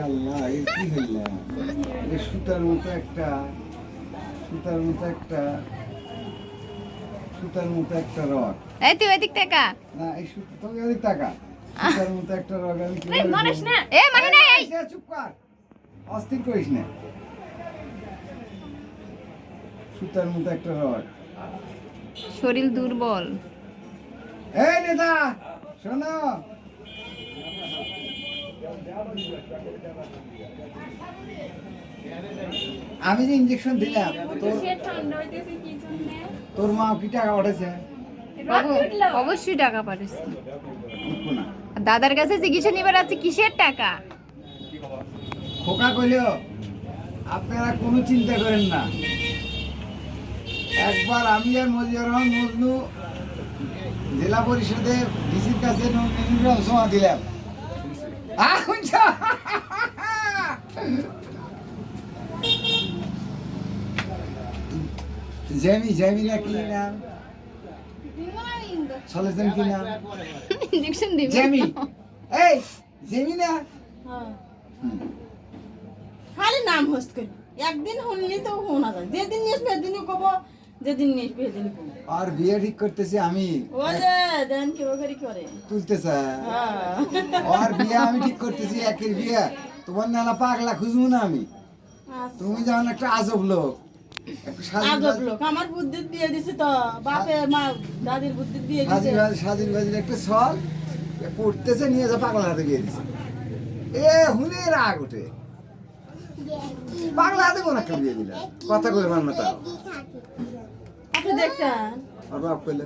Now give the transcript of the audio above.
আল্লাহ এর কি হইল এই সুতার মতো একটা রড এই তুই ওইদিক টাকা না এই সুতা তুমি ওদিক টাকা সুতার মতো একটা রড আমি কি মানিস না এ মানে না এই চুপ কর অস্থির করিস না সুতার মতো একটা রড শরীর দুর্বল এই নেতা শোনো আমি যে ইনজেকশন দিলাম তোর মা কি টাকা উঠেছে অবশ্যই টাকা পাঠিয়েছি উঠবো না দাদার কাছে চিকিৎসা নিবার আছে কিসের টাকা খোকা কইলেও আপনারা কোনো চিন্তা করেন না একবার আমি আর মজিবুর রহমান মজনু জেলা পরিষদে ডিসির কাছে নমিনেশন জমা দিলাম জ্যামি না কি নাম সলেছেন কি নাম ইনজেকশন দিবি জ্যামি এই জ্যামি না খালি নাম হচ্ছে একদিন শুনলি তো শোনা যায় যেদিন নিয়ে আসবে সেদিনই কব যেদিন নিয়ে আসবে সেদিনই কব আর বিয়ে ঠিক করতেছি আমি ও যে দেন কি ওখানে করে তুলতেছে হ্যাঁ আর বিয়ে আমি ঠিক করতেছি একের বিয়ে তোমার নানা পাগলা খুঁজবো না আমি তুমি যেমন একটা আজব লোক একটু আজব লোক আমার বুদ্ধি দিয়ে দিছে তো বাপে মা দাদির বুদ্ধি দিয়ে দিছে সাজির বাজির একটা ছল পড়তেছে নিয়ে যা পাগলা হাতে বিয়ে দিছে এ হুনে রাগ ওঠে পাগলা হাতে কোন একটা বিয়ে দিলাম কথা করে মান না তাও আপনি দেখছেন আর বাপ কইলে